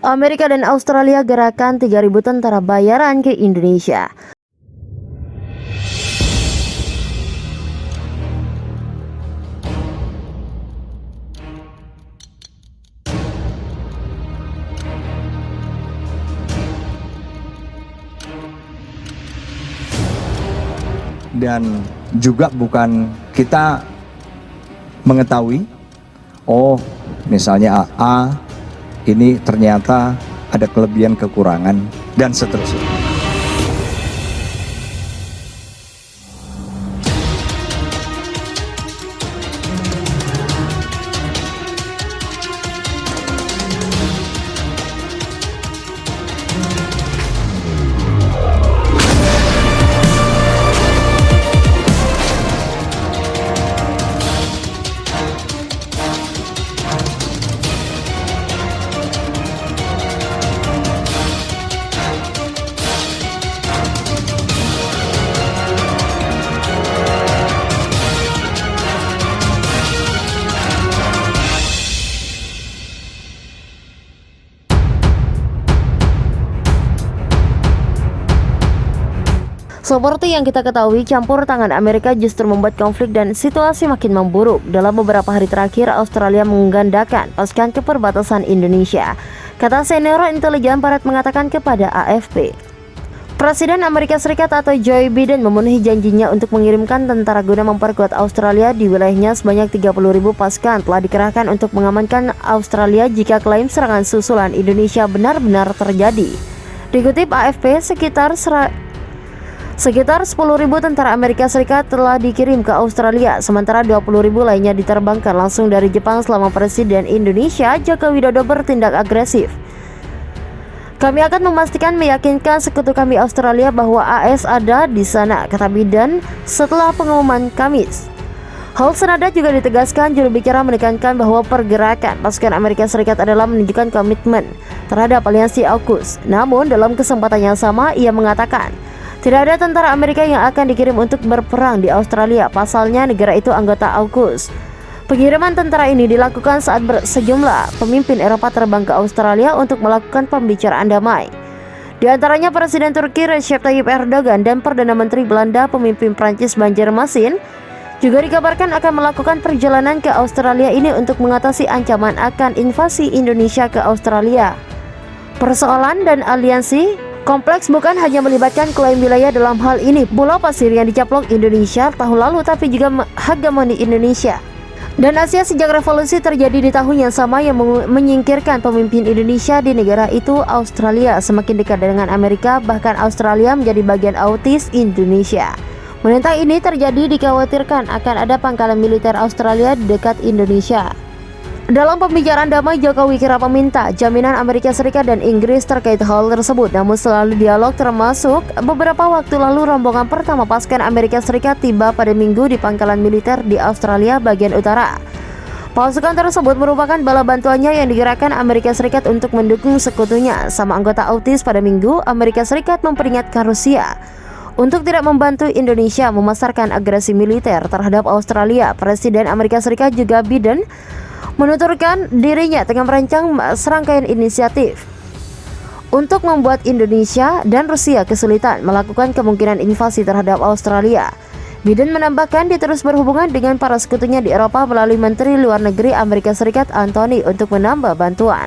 Amerika dan Australia gerakan 3.000 tentara bayaran ke Indonesia. Dan juga bukan kita mengetahui, oh misalnya A ini ternyata ada kelebihan kekurangan dan seterusnya. Seperti yang kita ketahui, campur tangan Amerika justru membuat konflik dan situasi makin memburuk. Dalam beberapa hari terakhir, Australia menggandakan pasukan ke perbatasan Indonesia, kata senior intelijen barat mengatakan kepada AFP. Presiden Amerika Serikat atau Joe Biden memenuhi janjinya untuk mengirimkan tentara guna memperkuat Australia. Di wilayahnya sebanyak 30.000 pasukan telah dikerahkan untuk mengamankan Australia jika klaim serangan susulan Indonesia benar-benar terjadi. Dikutip AFP, Sekitar 10.000 tentara Amerika Serikat telah dikirim ke Australia, sementara 20.000 lainnya diterbangkan langsung dari Jepang selama Presiden Indonesia Joko Widodo bertindak agresif. Kami akan memastikan meyakinkan sekutu kami Australia bahwa AS ada di sana, kata Biden setelah pengumuman Kamis. Hal senada juga ditegaskan juru bicara menekankan bahwa pergerakan pasukan Amerika Serikat adalah menunjukkan komitmen terhadap aliansi AUKUS. Namun dalam kesempatan yang sama ia mengatakan tidak ada tentara Amerika yang akan dikirim untuk berperang di Australia. Pasalnya negara itu anggota AUKUS. Pengiriman tentara ini dilakukan saat sejumlah pemimpin Eropa terbang ke Australia untuk melakukan pembicaraan damai. Di antaranya Presiden Turki Recep Tayyip Erdogan dan Perdana Menteri Belanda pemimpin Prancis Banjarmasin juga dikabarkan akan melakukan perjalanan ke Australia ini untuk mengatasi ancaman akan invasi Indonesia ke Australia. Persoalan dan aliansi kompleks bukan hanya melibatkan klaim wilayah dalam hal ini Pulau Pasir yang dicaplok Indonesia tahun lalu, tapi juga hegemoni Indonesia dan Asia sejak revolusi terjadi di tahun yang sama yang menyingkirkan pemimpin Indonesia di negara itu. Australia semakin dekat dengan Amerika, bahkan Australia menjadi bagian autis Indonesia. Menentang ini terjadi dikhawatirkan akan ada pangkalan militer Australia di dekat Indonesia. Dalam pembicaraan damai, Jokowi kerap meminta jaminan Amerika Serikat dan Inggris terkait hal tersebut. Namun selalu dialog, termasuk beberapa waktu lalu rombongan pertama pasukan Amerika Serikat tiba pada Minggu di pangkalan militer di Australia bagian utara. Pasukan tersebut merupakan bala bantuannya yang digerakkan Amerika Serikat untuk mendukung sekutunya. Sama anggota AUKUS pada Minggu, Amerika Serikat memperingatkan Rusia untuk tidak membantu Indonesia memasarkan agresi militer terhadap Australia. Presiden Amerika Serikat juga Biden menuturkan dirinya tengah merancang serangkaian inisiatif untuk membuat Indonesia dan Rusia kesulitan melakukan kemungkinan invasi terhadap Australia. Biden menambahkan dia terus berhubungan dengan para sekutunya di Eropa melalui Menteri Luar Negeri Amerika Serikat Anthony untuk menambah bantuan.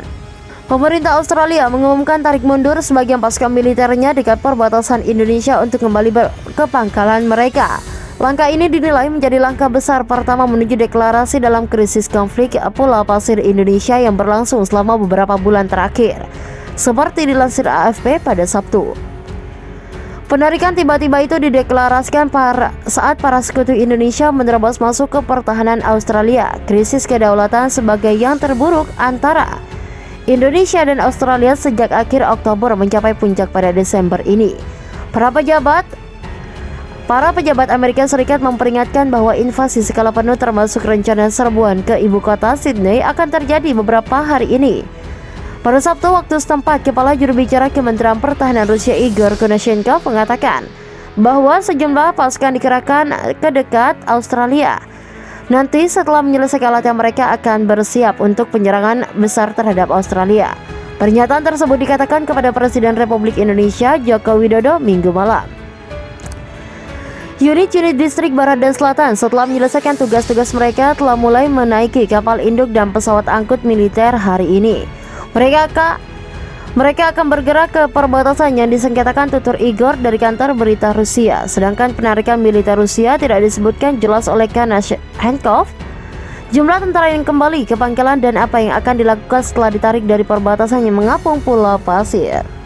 Pemerintah Australia mengumumkan tarik mundur sebagian pasukan militernya dekat perbatasan Indonesia untuk kembali ke pangkalan mereka. Langkah ini dinilai menjadi langkah besar pertama menuju deklarasi dalam krisis konflik Pulau Pasir Indonesia yang berlangsung selama beberapa bulan terakhir, seperti dilansir AFP pada Sabtu. Penarikan tiba-tiba itu dideklarasikan saat para sekutu Indonesia menerobos masuk ke pertahanan Australia. Krisis kedaulatan sebagai yang terburuk antara Indonesia dan Australia sejak akhir Oktober mencapai puncak pada Desember ini. Para pejabat Amerika Serikat memperingatkan bahwa invasi skala penuh termasuk rencana serbuan ke ibu kota Sydney akan terjadi beberapa hari ini. Pada Sabtu waktu setempat, Kepala Juru Bicara Kementerian Pertahanan Rusia Igor Konashenkov mengatakan bahwa sejumlah pasukan dikerahkan ke dekat Australia. Nanti setelah menyelesaikan latihan mereka akan bersiap untuk penyerangan besar terhadap Australia. Pernyataan tersebut dikatakan kepada Presiden Republik Indonesia Joko Widodo Minggu malam. Unit-unit distrik Barat dan Selatan setelah menyelesaikan tugas-tugas mereka telah mulai menaiki kapal induk dan pesawat angkut militer hari ini. Mereka akan bergerak ke perbatasan yang disengketakan tutur Igor dari kantor berita Rusia. Sedangkan penarikan militer Rusia tidak disebutkan jelas oleh Kanash-Hankov. Jumlah tentara yang kembali ke pangkalan dan apa yang akan dilakukan setelah ditarik dari perbatasan yang mengapung Pulau Pasir.